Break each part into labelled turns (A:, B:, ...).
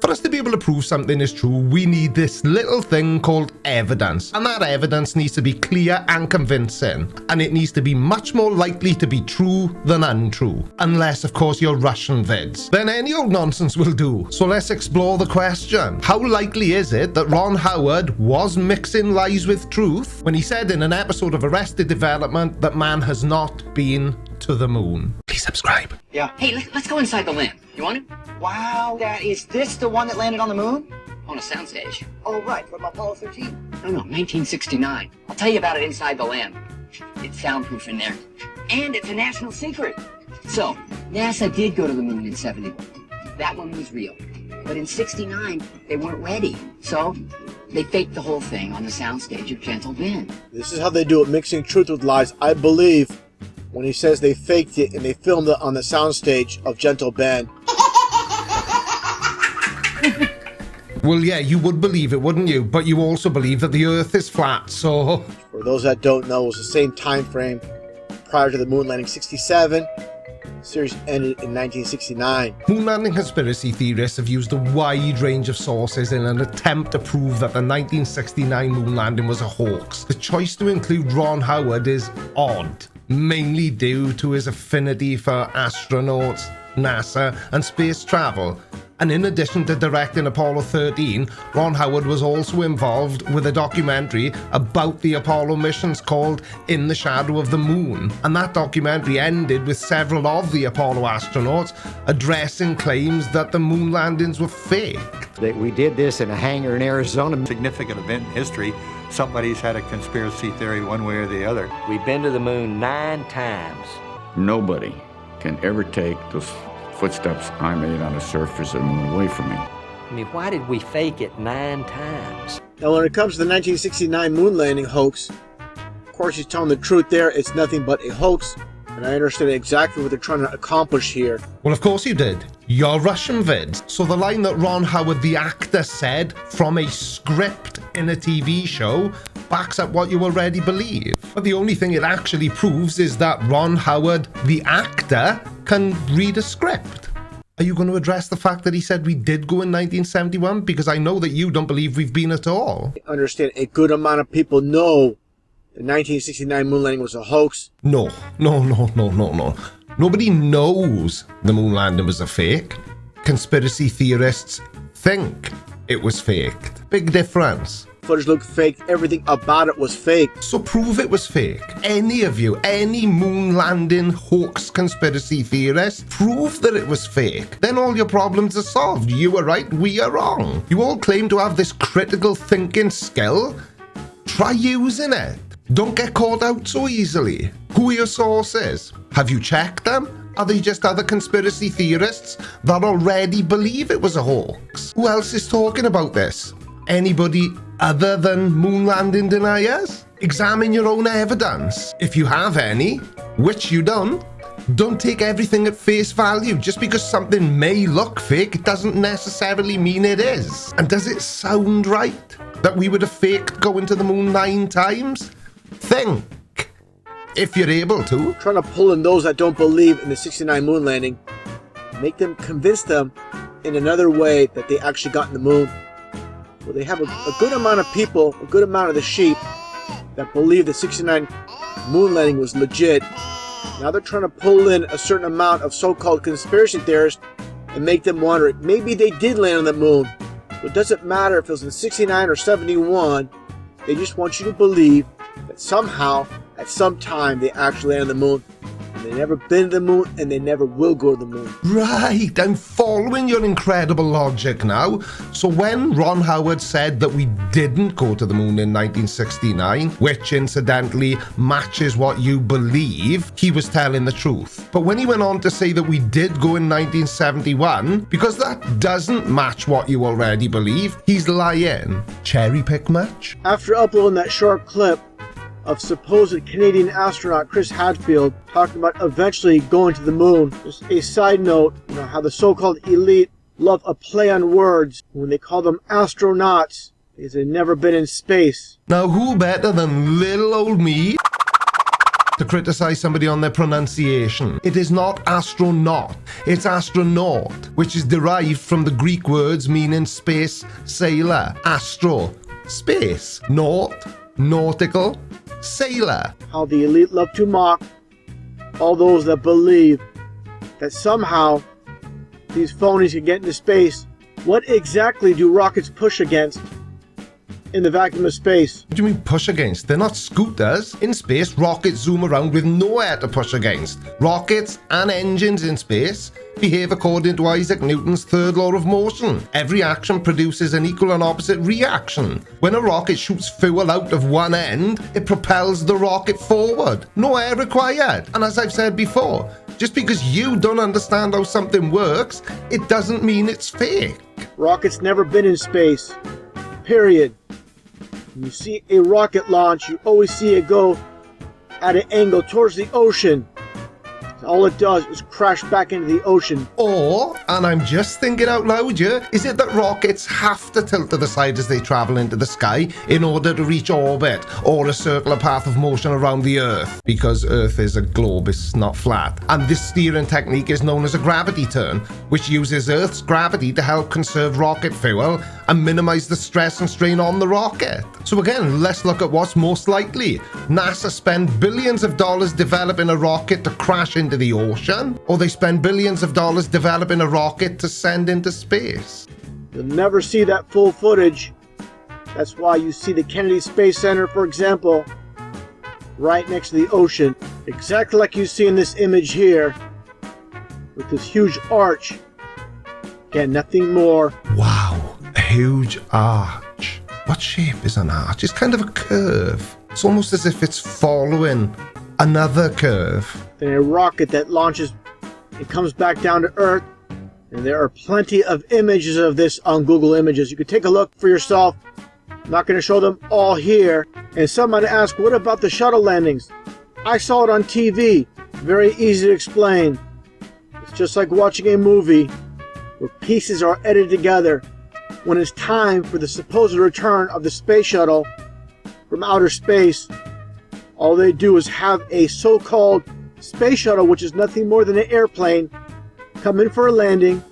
A: For us to be able to prove something is true, we need this little thing called evidence. And that evidence needs to be clear and convincing. And it needs to be much more likely to be true than untrue. Unless, of course, you're Russian Vids. Then any old nonsense will do. So let's explore the question. How likely is it that Ron Howard was mixing lies with truth when he said in an episode of Arrested Development that man has not been to the moon? Please subscribe.
B: Yeah. Hey, let's go inside the lamp. You want it? Wow, is this the one that landed on the moon? On a soundstage. Oh, right, from Apollo 13. No, 1969. I'll tell you about it inside the lamp. It's soundproof in there. And it's a national secret. So, NASA did go to the moon in 71. That one was real. But in 69, they weren't ready. So, they faked the whole thing on the soundstage of Gentle Ben.
C: This is how they do it, mixing truth with lies. I believe when he says they faked it and they filmed it on the soundstage of Gentle Ben.
A: Well, yeah, you would believe it, wouldn't you? But you also believe that the Earth is flat, so...
C: For those that don't know, it was the same time frame prior to the moon landing, 67. The series ended in 1969.
A: Moon landing conspiracy theorists have used a wide range of sources in an attempt to prove that the 1969 moon landing was a hoax. The choice to include Ron Howard is odd, mainly due to his affinity for astronauts, NASA, and space travel. And in addition to directing Apollo 13, Ron Howard was also involved with a documentary about the Apollo missions called In the Shadow of the Moon. And that documentary ended with several of the Apollo astronauts addressing claims that the moon landings were fake.
D: We did this in a hangar in Arizona.
E: Significant event in history. Somebody's had a conspiracy theory one way or the other.
F: We've been to the moon 9 times.
G: Nobody can ever take those footsteps I made on the surface of the moon away from me.
F: I mean, why did we fake it 9 times?
C: Now, when it comes to the 1969 moon landing hoax, of course he's telling the truth there. It's nothing but a hoax, and I understand exactly what they're trying to accomplish here.
A: Well, of course you did. You're Russian Vids. So the line that Ron Howard, the actor, said from a script in a TV show backs up what you already believe. But the only thing it actually proves is that Ron Howard, the actor, can read a script. Are you going to address the fact that he said we did go in 1971? Because I know that you don't believe we've been at all.
C: I understand a good amount of people know the 1969 moon landing was a hoax.
A: No. Nobody knows the moon landing was a fake. Conspiracy theorists think it was faked. Big difference.
C: Footage looked fake. Everything about it was fake.
A: So prove it was fake. Any of you, any moon landing hoax conspiracy theorist, prove that it was fake. Then all your problems are solved. You are right, we are wrong. You all claim to have this critical thinking skill. Try using it. Don't get caught out so easily. Who are your sources? Have you checked them? Are they just other conspiracy theorists that already believe it was a hoax? Who else is talking about this? Anybody other than moon landing deniers? Examine your own evidence. If you have any, which you don't take everything at face value. Just because something may look fake, it doesn't necessarily mean it is. And does it sound right that we would have faked going to the moon 9 times? Think, if you're able to.
C: Trying to pull in those that don't believe in the 69 moon landing, convince them in another way that they actually got in the moon. Well, they have a good amount of people, a good amount of the sheep that believe the 69 moon landing was legit. Now they're trying to pull in a certain amount of so-called conspiracy theorists and make them wonder, maybe they did land on the moon. But it doesn't matter if it was in 69 or 71, they just want you to believe that somehow, at some time, they actually landed on the moon. And they never been to the moon, and they never will go to the moon.
A: Right, I'm following your incredible logic now. So when Ron Howard said that we didn't go to the moon in 1969, which incidentally matches what you believe, he was telling the truth. But when he went on to say that we did go in 1971, because that doesn't match what you already believe, he's lying. Cherry pick much?
C: After uploading that short clip of supposed Canadian astronaut Chris Hadfield talking about eventually going to the moon. Just a side note, how the so-called elite love a play on words when they call them astronauts because they've never been in space.
A: Now who better than little old me to criticize somebody on their pronunciation. It is not astronaut, it's astronaut, which is derived from the Greek words meaning space sailor. Astro, space. Naut, nautical, sailor.
C: How the elite love to mock all those that believe that somehow these phonies can get into space. What exactly do rockets push against in the vacuum of space?
A: What do you mean push against? They're not scooters. In space, rockets zoom around with nowhere to push against. Rockets and engines in space behave according to Isaac Newton's third law of motion. Every action produces an equal and opposite reaction. When a rocket shoots fuel out of one end, it propels the rocket forward. No air required. And as I've said before, just because you don't understand how something works, it doesn't mean it's fake.
C: Rockets never been in space. Period. When you see a rocket launch, you always see it go at an angle towards the ocean. All it does is crash back into the ocean.
A: Or, and I'm just thinking out loud here, is it that rockets have to tilt to the side as they travel into the sky in order to reach orbit or a circular path of motion around the Earth? Because Earth is a globe, it's not flat. And this steering technique is known as a gravity turn, which uses Earth's gravity to help conserve rocket fuel and minimize the stress and strain on the rocket. So again, let's look at what's most likely. NASA spend billions of dollars developing a rocket to crash into the ocean, or they spend billions of dollars developing a rocket to send into space.
C: You'll never see that full footage. That's why you see the Kennedy Space Center, for example, right next to the ocean. Exactly like you see in this image here, with this huge arch. Again, nothing more.
A: Wow, a huge arch. What shape is an arch? It's kind of a curve. It's almost as if it's following another curve.
C: Then a rocket that launches, it comes back down to Earth, and there are plenty of images of this on Google Images. You can take a look for yourself. I'm not going to show them all here. And someone asked, what about the shuttle landings? I saw it on TV. Very easy to explain. It's just like watching a movie where pieces are edited together. When it's time for the supposed return of the space shuttle from outer space, all they do is have a so-called space shuttle, which is nothing more than an airplane, come in for a landing,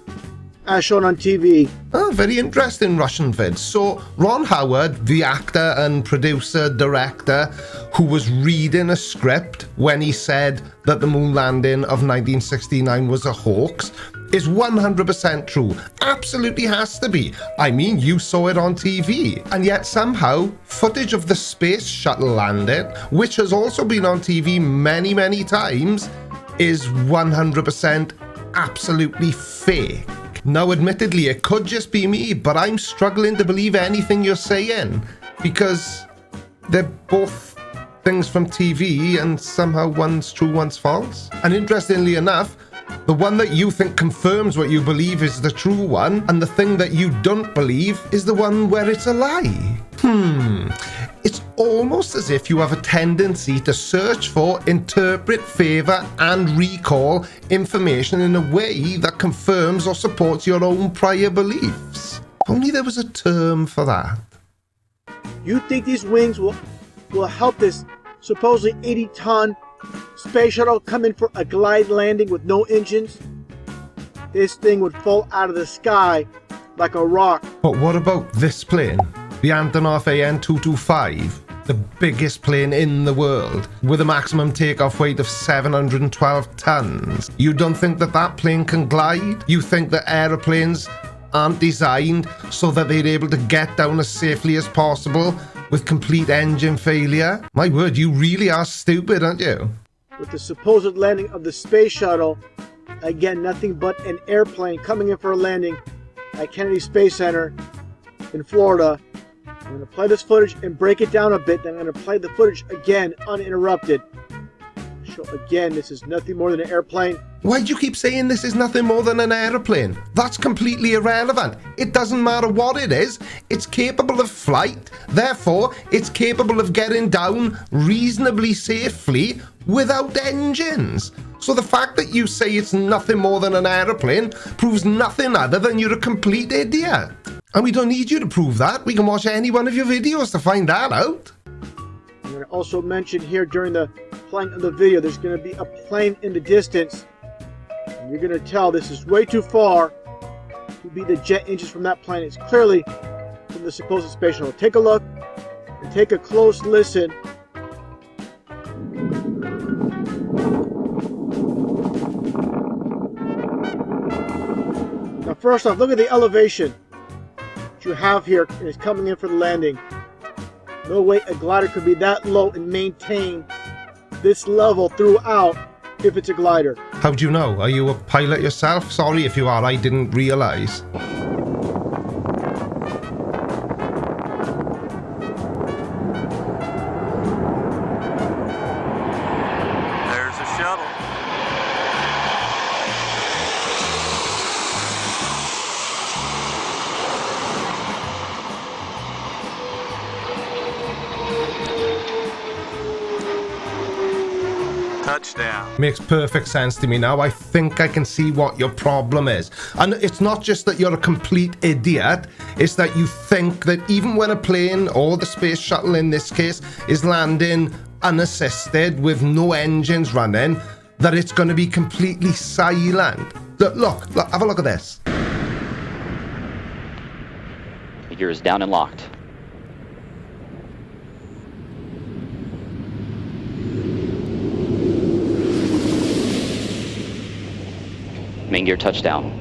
C: as shown on TV.
A: Oh, very interesting, Russian Vids. So, Ron Howard, the actor and producer, director, who was reading a script when he said that the moon landing of 1969 was a hoax, is 100% true. Absolutely has to be. I mean, you saw it on TV. And yet somehow, footage of the space shuttle landing, which has also been on TV many, many times, is 100% absolutely fake. Now, admittedly, it could just be me, but I'm struggling to believe anything you're saying, because they're both things from TV, and somehow one's true, one's false. And interestingly enough, the one that you think confirms what you believe is the true one, and the thing that you don't believe is the one where it's a lie. It's almost as if you have a tendency to search for, interpret, favor, and recall information in a way that confirms or supports your own prior beliefs. If only there was a term for that.
C: You think these wings will help this supposedly 80-ton space shuttle come in for a glide landing with no engines? This thing would fall out of the sky like a rock.
A: But what about this plane? The Antonov AN-225, the biggest plane in the world, with a maximum takeoff weight of 712 tons. You don't think that that plane can glide? You think that aeroplanes aren't designed so that they're able to get down as safely as possible with complete engine failure? My word, you really are stupid, aren't you?
C: With the supposed landing of the space shuttle, again, nothing but an airplane coming in for a landing at Kennedy Space Center in Florida. I'm going to play this footage and break it down a bit, then I'm going to play the footage again uninterrupted. So again, this is nothing more than an airplane.
A: Why do you keep saying this is nothing more than an aeroplane? That's completely irrelevant. It doesn't matter what it is. It's capable of flight. Therefore, it's capable of getting down reasonably safely without engines. So the fact that you say it's nothing more than an aeroplane proves nothing other than you're a complete idiot. And we don't need you to prove that. We can watch any one of your videos to find that out.
C: I'm going to also mention here during the playing on the video, there's going to be a plane in the distance. And you're going to tell this is way too far to be the jet engines from that plane. It's clearly from the supposed space shuttle. Take a look and take a close listen. Now first off, look at the elevation that you have here, and it's coming in for the landing. No way a glider could be that low and maintain this level throughout if it's a glider.
A: How do you know? Are you a pilot yourself? Sorry if you are, I didn't realize.
H: There's a shuttle. Touchdown.
A: Makes perfect sense to me now. I think I can see what your problem is. And it's not just that you're a complete idiot, it's that you think that even when a plane, or the space shuttle in this case, is landing unassisted with no engines running, that it's going to be completely silent. Look, have a look at this.
I: The gear is down and locked. Main gear touchdown.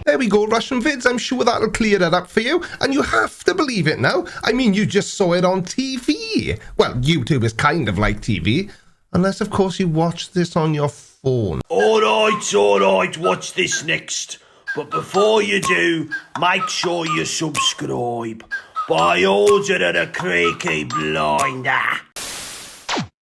A: There we go, Russian Vids. I'm sure that'll clear it up for you. And you have to believe it now. I mean, you just saw it on TV. Well, YouTube is kind of like TV. Unless, of course, you watch this on your phone.
J: Alright, watch this next. But before you do, make sure you subscribe. By order of the Creaky Blinder.